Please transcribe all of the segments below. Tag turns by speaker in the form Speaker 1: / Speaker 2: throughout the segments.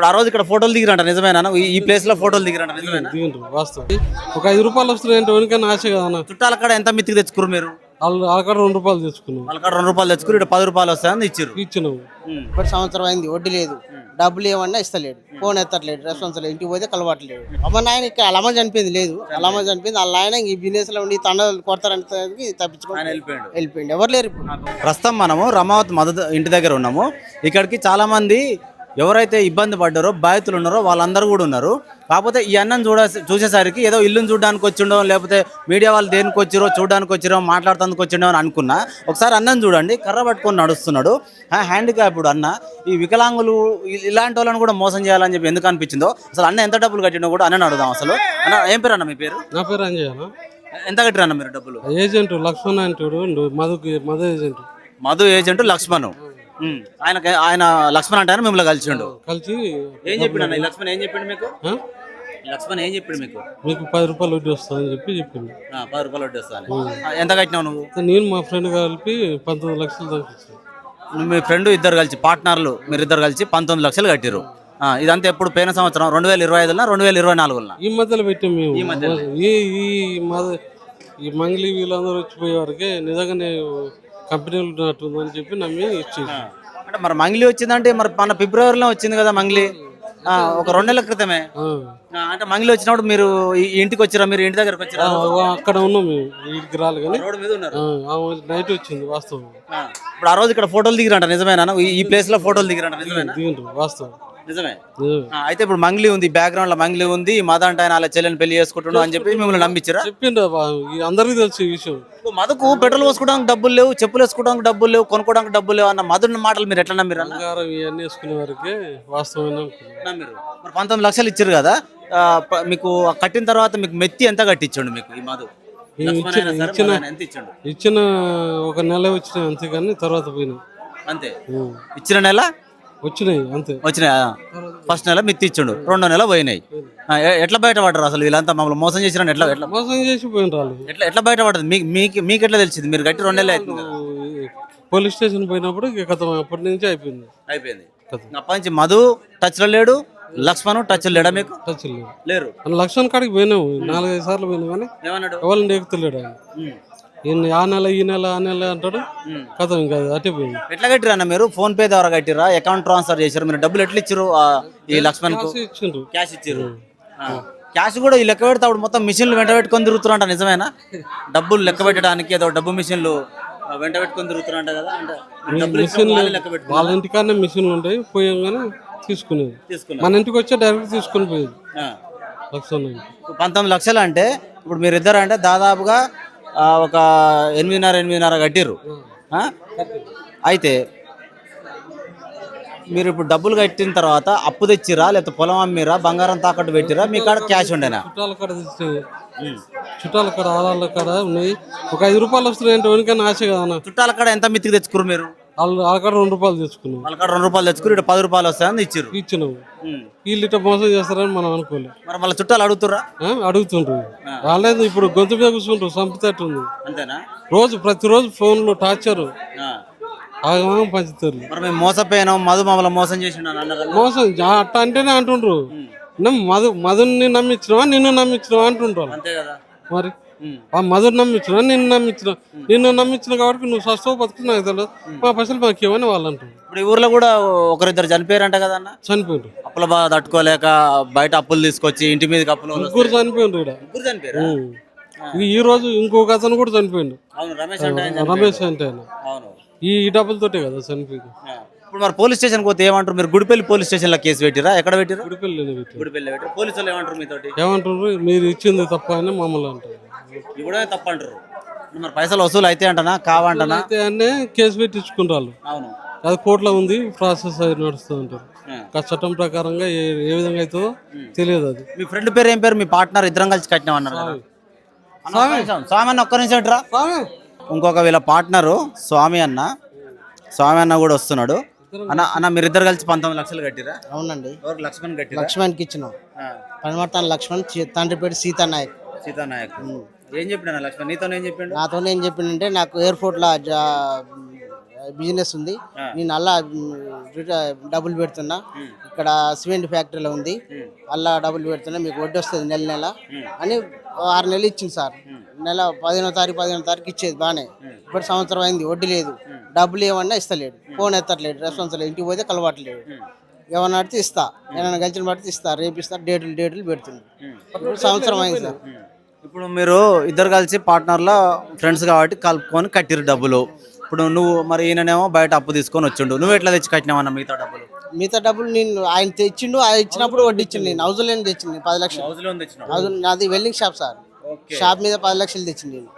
Speaker 1: ఇప్పుడు ఆ రోజు ఇక్కడ ఫోటోలు దిగిరంట నిజమేనా? ఈ ప్లేస్ లో ఫోటోలు దిగిరంట నిజమేనా?
Speaker 2: దిగిండ్రు వాస్తవం. ఒక 5 రూపాయలు వస్తున్నాయంటే వెనుకన్నా ఆశ కదా అన్న.
Speaker 1: చుట్టాల కాడ ఎంత మిత్తికి తెచ్చుకురు మీరు?
Speaker 2: వాళ్ళు అక్కడ 2 రూపాయలు తెచ్చుకున్నాం,
Speaker 1: వాళ్ళ కాడ 2 రూపాయలు తెచ్చుకురు, ఇక్కడ 10 రూపాయలు వస్తాయని ఇచ్చిర్రు.
Speaker 2: ఇచ్చినాము.
Speaker 3: ఇప్పటి సంవత్సరం అయింది, వడ్డీ లేదు, డబ్బులు ఏమన్నా ఇస్తలేడు, ఫోన్ ఎత్తట్లేడు, రెస్పాన్స్ లేదు, ఇంటికి పోతే కలవట్లేడు. అమ్మ నాయన ఇక్కడ అలమ్మ చనిపోయింది, లేదు అలమ్మ చనిపోయింది, వాళ్ళ ఆయన ఈ బిజినెస్ లో ఉండి తండలు కొడతారని తప్పించుకొని వెళ్ళిపోయింది, ఎవరు లేరు ఇప్పుడు.
Speaker 1: ప్రస్తుతం మనము రమావతి మద్దతు ఇంటి దగ్గర ఉన్నాము. ఇక్కడికి చాలా మంది ఎవరైతే ఇబ్బంది పడ్డారో బాధితులు ఉన్నారో వాళ్ళందరూ కూడా ఉన్నారు. కాకపోతే ఈ అన్నం చూసేసరికి ఏదో ఇల్లుని చూడడానికి వచ్చిండో, లేకపోతే మీడియా వాళ్ళు దేనికి వచ్చిరో చూడడానికి వచ్చిరో, మాట్లాడుతానికి వచ్చిండో అని అనుకున్నా. ఒకసారి అన్నం చూడండి, కర్ర పట్టుకొని నడుస్తున్నాడు, హ్యాండిక్యాప్డ్ అన్న. ఈ వికలాంగులు ఇలాంటి వాళ్ళని కూడా మోసం చేయాలని చెప్పి ఎందుకు అనిపించిందో, అసలు అన్న ఎంత డబ్బులు కట్టిండో కూడా అన్న అడుగుదాం. అసలు అన్న ఏం పేరు అన్న మీ పేరు?
Speaker 2: నా పేరు అంజయ్య.
Speaker 1: ఎంత కట్టిరు అన్న మీరు డబ్బులు?
Speaker 2: ఏజెంట్ లక్ష్మణ్ అంటాడు, మధు ఏజెంట్.
Speaker 1: మధు ఏజెంట్ లక్ష్మణ్. ఆయన లక్ష్మణ్ అంటే మిమ్మల్ని కలిసిండు.
Speaker 2: కలిసి
Speaker 1: ఏం చెప్పిండు అన్న లక్ష్మణ్? ఏం చెప్పిండు మీకు? లక్ష్మణ్ ఏం చెప్పిండు మీకు?
Speaker 2: 10 రూపాయలు వడ్డీ వస్తుందని చెప్పిండు.
Speaker 1: 10 రూపాయలు వడ్డీ వస్తాను. ఎంత కట్టినావు నువ్వు?
Speaker 2: నేను మా ఫ్రెండ్ కలిపి 19 లక్షలు దాకా.
Speaker 1: మీ ఫ్రెండ్ ఇద్దరు కలిసి పార్ట్నర్లు మీరిద్దరు కలిసి 19 లక్షలు కట్టిరు. ఇదంతా ఎప్పుడు? పోయిన సంవత్సరం 2025 2024
Speaker 2: ఈ మధ్యలో పెట్టాం మేము. ఈ మంగ్లీ వీళ్ళందరూ వచ్చిపోయే వరకే నిజంగానే కంపెనీలు ఉన్నట్టుందని చెప్పి నమ్మి ఇచ్చేసి.
Speaker 1: అంటే మరి మంగ్లీ వచ్చిందంటే మరి మన ఫిబ్రవరిలో వచ్చింది కదా మంగ్లీ, ఒక 2 నెలల క్రితమే. అంటే మంగ్లీ వచ్చినప్పుడు మీరు ఇంటికి వచ్చిరా? మీరు ఇంటి దగ్గరకు వచ్చిరా?
Speaker 2: అక్కడ ఉన్నాం మేము, ఇంటికి రాలి కానీ
Speaker 1: రోడ్డు మీద ఉన్నారు.
Speaker 2: నైట్ వచ్చింది వాస్తవం.
Speaker 1: ఇప్పుడు ఆ రోజు ఇక్కడ ఫోటోలు దిగిరంట నిజమేనా? ఈ ప్లేస్ లో ఫోటోలు దిగిరంట నిజమేనా?
Speaker 2: దిగిండ్రు వాస్తవం.
Speaker 1: నిజమే. అయితే ఇప్పుడు మంగ్లీ ఉంది, బ్యాక్గ్రౌండ్ లో మంగ్లీ ఉంది, మద అంటే ఆయన అలా చెల్లెని పెళ్లి చేసుకుంటున్నాడు అని చెప్పి మిమ్మల్ని నమ్మించారా?
Speaker 2: చెప్పిండ్రు, అందరికీ తెలుసు ఈ విషయం.
Speaker 1: మధుకు పెట్రోల్ పోసుకోవడానికి డబ్బులు లేవు, చెప్పులు వేసుకోవడానికి డబ్బులు లేవు, కొనుక్కోవడానికి డబ్బులు లేవు అన్న మధుని మాటలు మీరు ఎట్లా నమ్మిరు?
Speaker 2: బంగారం ఇవన్నీ వేసుకునే వరకే వాస్తవం
Speaker 1: నమ్మిరు. మరి 19 లక్షలు ఇచ్చారు కదా, మీకు కట్టిన తర్వాత మీకు మెత్తి ఎంత కట్టించండు మీకు ఈ మధు?
Speaker 2: ఇచ్చిన ఒక నెల వచ్చినాయి అంతే, కానీ తర్వాత పోయినాయి
Speaker 1: అంతే. ఇచ్చిన నెల
Speaker 2: వచ్చినాయి అంతే,
Speaker 1: వచ్చినాయి. ఫస్ట్ నెల మిత్తి ఇచ్చిండు, 2వ నెల పోయినాయి. ఎట్లా బయటపడ్డారు అసలు వీళ్ళంతా? మమ్మల్ని మోసం చేసిన ఎట్లా ఎట్లా
Speaker 2: మోసం చేసి పోయినారు.
Speaker 1: ఎట్లా బయటపడ్డది మీకు ఎట్లా తెలిసింది? మీరు కట్టి 2 నెలలు అవుతుంది.
Speaker 2: పోలీస్ స్టేషన్ పోయినప్పుడు కథ అప్పటి నుంచి అయిపోయింది.
Speaker 1: అప్పటి నుంచి మధు టచ్ లో లేడు, లక్ష్మణ్ టచ్ లేడా మీకు?
Speaker 2: టచ్
Speaker 1: లేరు.
Speaker 2: లక్ష్మణ్ కాడికి పోయినాము 4-5 సార్లు పోయినాం, కానీ ఎవరిని ఎక్కుతలేడు ఆయన. ఆ నెల ఈ నెల ఆ నెల అంటాడు, కథ ఇంకా అటే పోయింది.
Speaker 1: ఎట్లా కట్టిరా అన్న మీరు? ఫోన్ పే ద్వారా కట్టిరా? అకౌంట్ ట్రాన్స్ఫర్ చేశారు? మీరు డబ్బులు ఎట్లా ఇచ్చారు ఈ లక్ష్మణ్?
Speaker 2: ఇచ్చిండ్రు,
Speaker 1: క్యాష్ ఇచ్చారు. క్యాష్ కూడా ఈ లెక్క పెడితే అప్పుడు మొత్తం మిషన్లు వెంట పెట్టుకొని తిరుగుతున్నా నిజమేనా? డబ్బులు లెక్క పెట్టడానికి ఏదో డబ్బు మిషన్లు వెంట పెట్టుకొని తిరుగుతున్నా కదా?
Speaker 2: వాళ్ళ ఇంటికన్నా మిషన్లు ఉంటాయి, పోయాంగానే తీసుకునేది. మన ఇంటికి వచ్చే డైరెక్ట్ తీసుకుని పోయేది.
Speaker 1: 19 లక్షలు అంటే ఇప్పుడు మీరు ఇద్దరు అంటే దాదాపుగా ఒక 8.5 కట్టిర్రు. అయితే మీరు ఇప్పుడు డబ్బులు కట్టిన తర్వాత అప్పు తెచ్చిరా, లేకపోతే పొలం అమ్మిరా, బంగారం తాకట్టు పెట్టిరా, మీ కాడ క్యాష్ ఉండేనా?
Speaker 2: చుట్టాల కాడ చుట్టాల కాడ ఆధార్ల కాడ ఉన్నాయి. ఒక 5 రూపాయలు వస్తున్నాయంటే వెనుకన్నా ఆశ కదా అన్న.
Speaker 1: చుట్టాల కాడ ఎంత మిత్తికి తెచ్చుకురు మీరు?
Speaker 2: వాళ్ళ కాడ 2 రూపాయలు తెచ్చుకున్నాం,
Speaker 1: వాళ్ళ కాడ 2 రూపాయలు తెచ్చుకుని ఇక్కడ 10 రూపాయలు వస్తాయని
Speaker 2: ఇచ్చినాము. వీళ్ళు ఇట్లా మోసం చేస్తారని మనం అనుకోలేదు.
Speaker 1: మరి మళ్ళీ చుట్టాలు అడుగుతురా?
Speaker 2: అడుగుతుండ్రు. వాళ్ళేది ఇప్పుడు గొంతు మీద కూర్చుంటారు, చంపుతట్టు ఉంది.
Speaker 1: అంతేనా?
Speaker 2: ప్రతిరోజు ఫోన్లో టార్చర్ పంచుతారు.
Speaker 1: మరి మేము మోసపోయినాం, మధు మమ్మల్ని మోసం చేసి
Speaker 2: మోసం అట్ట అంటేనే అంటుండ్రు. మధుని నమ్మించినవా నిన్ను నమ్మించినవా అంటుండ్రు. మరి ఆ మధుని నమ్మించిన నిన్ను నమ్మించిన కాబట్టి నువ్వు సస్తో బతుకు నాకు తెలియదు, మా పైసలు మాకు ఇవ్వని వాళ్ళు అంటారు.
Speaker 1: ఇప్పుడు ఈ ఊర్లో కూడా ఒకరిద్దరు చనిపోయారంట కదా అన్న?
Speaker 2: చనిపోయారు.
Speaker 1: అప్పుల బాగా తట్టుకోలేక బయట అప్పులు తీసుకొచ్చి ఇంటి మీద అప్పులు.
Speaker 2: 3 చనిపోయిండ్రు ఇక్కడ. ఈ రోజు ఇంకొక అతను కూడా చనిపోయిండు, రమేష్ అంటే. ఈ డబ్బులతోటే కదా చనిపోయింది.
Speaker 1: ఇప్పుడు మరి పోలీస్ స్టేషన్ పోతే ఏమంటారు మీరు? గుడిపల్లి పోలీస్ స్టేషన్ లో కేసు పెట్టిరా? ఎక్కడ పెట్టిరా?
Speaker 2: గుడిపల్లి.
Speaker 1: పోలీసులు ఏమంటారు మీతోటి?
Speaker 2: ఏమంటారు? మీరు ఇచ్చింది తప్ప అని మమ్మల్ని అంటారు.
Speaker 1: ఇప్పుడే తప్ప అంటారు. మరి పైసలు వసూలు అయితే అంటనా కావంటనా?
Speaker 2: అయితే అనే కేసు పెట్టించుకుంటారు.
Speaker 1: అవును,
Speaker 2: అది కోర్టులో ఉంది, ప్రాసెస్ అది నడుస్తుంది అంటారు. చట్టం ప్రకారంగా ఏ విధంగా అవుతుందో తెలియదు. అది
Speaker 1: మీ ఫ్రెండ్ పేరు ఏం పేరు? మీ పార్ట్నర్ ఇద్దరం కలిసి కట్టినామన్నారు. స్వామి అన్న ఒక్క నిమిషం రా. ఇంకొక వీళ్ళ పార్ట్నరు స్వామి అన్న కూడా వస్తున్నాడు. అన్న మీరిద్దరు కలిసి 19 లక్షలు కట్టిరా?
Speaker 3: అవునండి.
Speaker 1: లక్ష్మణ్ కట్టి
Speaker 3: లక్ష్మణ్కి ఇచ్చినాం. పనిమర్తాను లక్ష్మణ్, తండ్రి పేరు సీతానాయక్. ఏం చెప్పినా లక్ష్మణ్? నీతో ఏం చెప్పిండు? నాతో ఏం చెప్పిండంటే నాకు ఎయిర్పోర్ట్ లో బిజినెస్ ఉంది. నేను అలా డబ్బులు పెడుతున్నా. ఇక్కడ సిమెంట్ ఫ్యాక్టరీలో ఉంది, అలా డబ్బులు పెడుతున్నా, మీకు వడ్డీ వస్తుంది నెల నెల అని 6 నెలలు ఇచ్చింది సార్. నెల 15వ తారీఖు ఇచ్చేది బాగానే. ఇప్పుడు సంవత్సరం అయింది, వడ్డీ లేదు, డబ్బులు ఏమన్నా ఇస్తలేడు, ఫోన్ ఎత్తట్లేడు, రెస్పాన్స్ లేదు, ఇంటికి పోతే కలవట్లేడు. ఏమన్నా అడితే ఇస్తా, ఏమైనా గెలిచిన పడితే ఇస్తా, రేపు ఇస్తా, డేట్లు పెడుతుంది. ఇప్పుడు సంవత్సరం అయింది సార్.
Speaker 1: ఇప్పుడు మీరు ఇద్దరు కలిసి పార్ట్నర్లో ఫ్రెండ్స్ కాబట్టి కలుపుకొని కట్టిరు డబ్బులు. ఇప్పుడు నువ్వు మరి ఈయననేమో బయట అప్పు తీసుకొని వచ్చిండు, నువ్వు ఎట్లా తెచ్చి కట్టినావన్న మిగతా డబ్బులు? నేను ఆయన తెచ్చిండు, ఆయన ఇచ్చినప్పుడు వడ్డీ ఇచ్చిండు. నేను హౌస్ లోన్ తెచ్చింది 10 లక్షలు. నాది వెల్డింగ్ షాప్ సార్. షాప్ మీద 10 లక్షలు తెచ్చింది నేను.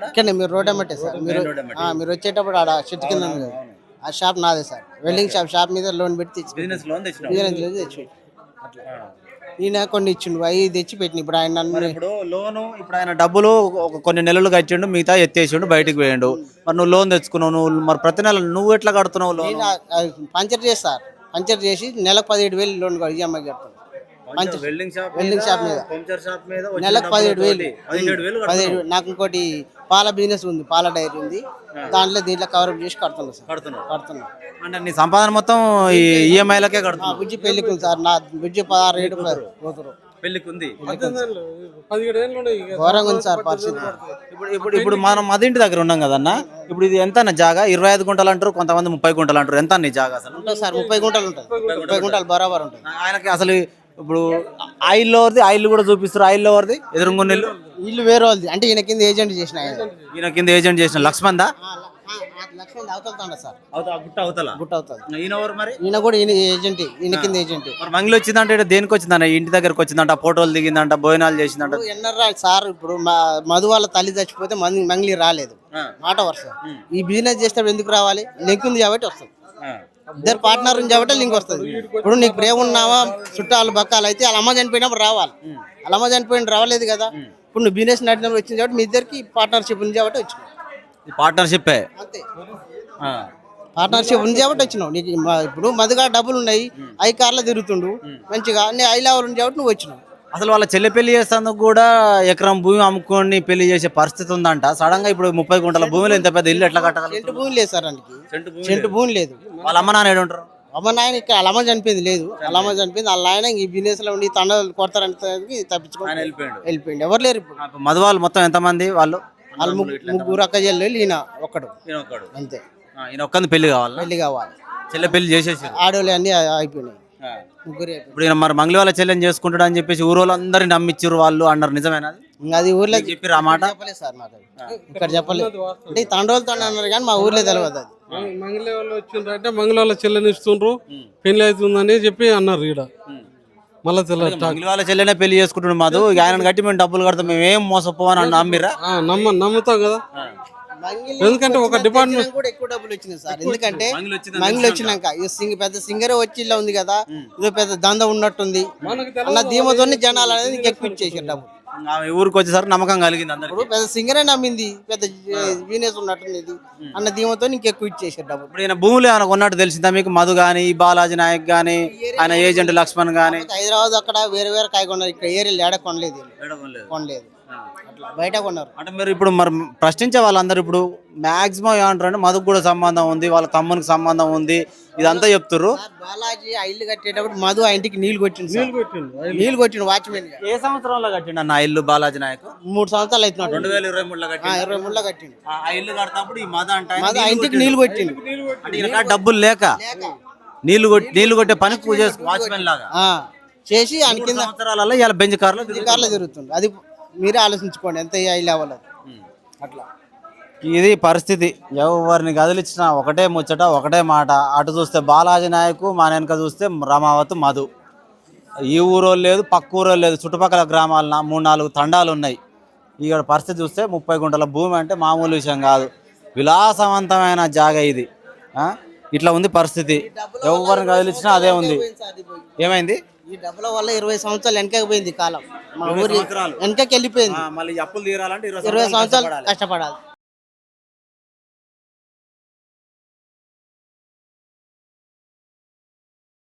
Speaker 1: ఇక్కడనే మీరు రోడ్ అమ్మటే సార్. మీరు వచ్చేటప్పుడు ఆడ చెట్టు కింద ఉంది కదా, ఆ షాప్ నాదే సార్. వెల్డింగ్ షాప్ మీద లోన్ పెట్టి బిజినెస్ లోన్ తెచ్చి అట్లా ఈయన కొన్ని ఇచ్చిండు, అవి తెచ్చి పెట్టిన. ఇప్పుడు ఆయన ఇప్పుడు ఆయన డబ్బులు కొన్ని నెలలు కట్టిండు, మిగతా ఎత్తేసిండు, బయటికి పోయిండు. మరి నువ్వు లోన్ తెచ్చుకున్నావు, నువ్వు మరి ప్రతి నెల నువ్వు ఎట్లా కడుతున్నావు లోన్?
Speaker 3: పంచర్ చేస్తారు, పంచర్ చేసి నెలకు 17,000 లోన్ ఈఎంఐ కడతాను. వెల్డింగ్ షాప్ మీద నెలకు 17,000. నాకు ఇంకోటి పాల బిజినెస్ ఉంది, పాల డైరీ ఉంది, దీంట్లో కవర్ చేసి కడుతున్నా.
Speaker 1: అంటే నీ సంపాదన మొత్తం ఈ ఈఎంఐలకే కడుతున్నా?
Speaker 3: బుజ్జి పెళ్లికి ఉంది సార్, నా బుజ్జి 16 పోతారు.
Speaker 1: పెళ్లికి ఉంది,
Speaker 2: 17 ఏళ్ళు
Speaker 3: ఘోరంగా ఉంది సార్ పరిస్థితి.
Speaker 1: ఇప్పుడు మనం మదింటి దగ్గర ఉన్నాం కదన్న. ఇప్పుడు ఇది ఎంత జాగా? 25 గుంటలు అంటారు, కొంతమంది 30 గుంటలు అంటారు. ఎంత నీ జాగా అసలు?
Speaker 3: ఉంటుంది సార్, 30 గుంటలు ఉంటుంది. 30 గుంటలు బరాబర్ ఉంటుంది.
Speaker 1: ఆయనకి అసలు ఇప్పుడు ఆయిల్ ఎవరిది? ఆయిల్ కూడా చూపిస్తారు. ఆయిల్ ఎవరిది? ఎదురుంగొన్న
Speaker 3: ఇల్లు వేరే వాళ్ళది. అంటే ఈయన కింద ఏజెంట్ చేసిన
Speaker 1: లక్ష్మణ్
Speaker 3: లక్ష్మణ్ అవతలుతాడు సార్.
Speaker 1: గుట్ట అవుతుంది.
Speaker 3: ఈయన కూడా ఈయన ఏజెంట్, ఈయన కింద ఏజెంట్.
Speaker 1: మరి మంగిలి వచ్చిందంటే దేనికి వచ్చిందంట? ఇంటి దగ్గరకు వచ్చిందంట, ఫోటోలు దిగిందంట, భోజనాలు చేసిందంట.
Speaker 3: ఎన్నరా సార్, ఇప్పుడు మధు వాళ్ళ తల్లి చచ్చిపోతే మంగిలి రాలేదు, మాట వరుస. ఈ బిజినెస్ చేసేటప్పుడు ఎందుకు రావాలి? లింక్ ఉంది కాబట్టి వస్తుంది. ఇద్దరు పార్ట్నర్ ఉంది కాబట్టి లింక్ వస్తుంది. ఇప్పుడు నీకు ప్రేమ ఉన్నావా, చుట్టాలు బక్కాలు అయితే వాళ్ళ అమ్మ చనిపోయినప్పుడు రావాలి. వాళ్ళ అమ్మ చనిపోయిన రావలేదు కదా. ఇప్పుడు నువ్వు బిజినెస్ నడిచినప్పుడు వచ్చింది కాబట్టి మీ ఇద్దరికి పార్ట్నర్షిప్ ఉంది కాబట్టి వచ్చినావు.
Speaker 1: పార్ట్నర్షిప్
Speaker 3: అంతే, పార్ట్నర్షిప్ ఉంది కాబట్టి వచ్చినావు. నీకు ఇప్పుడు మధుగా డబ్బులు ఉన్నాయి, ఐ కార్లో తిరుగుతుండు మంచిగా, అన్ని ఐ లెవెల్ ఉంది కాబట్టి నువ్వు వచ్చినావు.
Speaker 1: అసలు వాళ్ళ చెల్లి పెళ్లి చేసేందుకు కూడా ఎకరం భూమి అమ్ముకొని పెళ్లి చేసే పరిస్థితి ఉందంట. సడన్ గా ఇప్పుడు 30 గుంటల భూమిలో ఇంత పెద్ద ఇల్లు ఎట్లా కట్టాలి?
Speaker 3: సెంటు భూమి లేదు సార్, అందుకే సెంటు భూమి లేదు.
Speaker 1: వాళ్ళ అమ్మ నాన్న ఉంటారు.
Speaker 3: అమ్మ నాయన ఇక్కడ అలమ్మ చనిపోయింది లేదు, అలమ్మ చనిపోయింది. వాళ్ళ ఆయన ఈ బిజినెస్ లో ఉండి తండలు కొడతారని తప్పించుకొని వెళ్ళిపోయింది. ఎవరు లేరు ఇప్పుడు.
Speaker 1: మధు వాళ్ళు మొత్తం ఎంతమంది? వాళ్ళు
Speaker 3: 3 అక్క చెల్లెలు, ఈయన ఒక్కడు అంతే.
Speaker 1: ఈయన ఒక్కది పెళ్లి కావాలి. చెల్లె పెళ్లి చేసేసి
Speaker 3: ఆడవాళ్ళు అన్ని అయిపోయినాయి, ముగ్గురు.
Speaker 1: ఇప్పుడు ఈయన మరి మంగళ వాళ్ళ చెల్లెని చేసుకుంటాడు అని చెప్పేసి ఊరోళ్ళు అందరిని నమ్మించారు వాళ్ళు అన్నారు. నిజమేనా?
Speaker 3: అది ఊర్లో
Speaker 1: చెప్పారు ఆ మాట?
Speaker 3: చెప్పలేదు సార్, మాకు ఇక్కడ చెప్పలేదు. అంటే తండ్రులతో అన్నారు కానీ మా ఊర్లో తెలియదు. అది
Speaker 2: మంగళ వాళ్ళు వచ్చిండ్రంటే మంగళ వాళ్ళ చెల్లెని ఇస్తుండ్రు, పెళ్లి అవుతుందని చెప్పి అన్నారు. ఈడ మళ్ళీ
Speaker 1: మంగళ వాళ్ళ చెల్లెనే పెళ్లి చేసుకుంటున్నాడు మధు. ఆయన కట్టి మేము డబ్బులు కడతాం, మేము ఏం మోసపోవని నమ్మిరా?
Speaker 2: నమ్ముతాం కదా. ఎందుకంటే ఒక డిపార్ట్మెంట్
Speaker 3: కూడా ఎక్కువ డబ్బులు వచ్చినాయి సార్. ఎందుకంటే మంగిలి వచ్చినాక పెద్ద సింగరే వచ్చి ఇలా ఉంది కదా, ఇదో పెద్ద దంద ఉన్నట్టుంది అన్న ధీమతో జనాలు అనేది ఎక్కువ ఇచ్చేసారు డబ్బులు.
Speaker 1: ఊరికి వచ్చేసరికి నమ్మకం కలిగింది అందరూ.
Speaker 3: ఇప్పుడు పెద్ద సింగరే నమ్మింది, పెద్ద బిజినెస్ ఉన్నట్టుంది ఇది అన్న ధీమతో ఎక్కువ ఇచ్చేసారు డబ్బులు.
Speaker 1: ఇప్పుడు ఈయన భూములు ఏమైనా కొన్నట్టు తెలిసిందా మీకు? మధు గానీ, బాలాజీ నాయక్ గానీ, ఆయన ఏజెంట్ లక్ష్మణ్ గానీ.
Speaker 3: హైదరాబాద్ అక్కడ వేరే కాయ కొన్నారు, ఇక్కడ ఏరియాలు ఏడ కొనలేదు, అట్లా బయట కొన్నారు.
Speaker 1: అంటే మీరు ఇప్పుడు మరి ప్రశ్నించే వాళ్ళందరూ ఇప్పుడు మాక్సిమం ఏమంటారు అంటే మధుకు కూడా సంబంధం ఉంది, వాళ్ళ తమ్మునికి సంబంధం ఉంది, ఇదంతా చెప్తారు.
Speaker 3: బాలాజీ ఆ ఇల్లు కట్టేటప్పుడు మధు ఆ ఇంటికి నీళ్లు కొట్టిండు వాచ్మెన్.
Speaker 1: ఏ సంవత్సరంలో కట్టిండు అన్న ఇల్లు బాలాజీ నాయక్?
Speaker 3: 3 సంవత్సరాలు అవుతున్నాడు.
Speaker 1: 2023లో కట్టిండు.
Speaker 3: 23లో కట్టిండు.
Speaker 1: ఆ ఇల్లు కడతాప్పుడు ఈ మధు అంటే
Speaker 3: ఆ ఇంటికి నీళ్లు కొట్టిండు.
Speaker 1: అంటే ఈయన డబ్బులు లేక నీళ్లు కొట్టే పని పూజ వాచ్మెన్ లాగా
Speaker 3: చేసి
Speaker 1: సంవత్సరాలలో ఇలా బెంచ్ కార్లో
Speaker 3: తిరుగుతుంది. అది మీరే ఆలోచించుకోండి ఎంత అవ్వాలి అట్లా.
Speaker 1: ఇది పరిస్థితి. ఎవరిని కదిలిచ్చినా ఒకటే ముచ్చట, ఒకటే మాట. అటు చూస్తే బాలాజీ నాయకు, మా వెనక చూస్తే రమావత్ మధు. ఈ ఊరో లేదు, పక్క ఊరో లేదు, చుట్టుపక్కల గ్రామాల 3-4 తండాలు ఉన్నాయి. ఇక్కడ పరిస్థితి చూస్తే 30 గుంటల భూమి అంటే మామూలు విషయం కాదు. విలాసవంతమైన జాగా ఇది. ఇట్లా ఉంది పరిస్థితి. ఎవరిని కదిలిచ్చినా అదే ఉంది. ఏమైంది?
Speaker 3: ఈ డబ్బుల వల్ల 20 సంవత్సరాలు వెనకకి పోయింది కాలం. మా ఊరి వెనకకి వెళ్ళిపోయింది.
Speaker 1: మళ్ళీ అప్పులు తీరాలంటే
Speaker 3: 20 సంవత్సరాలు కష్టపడాలి.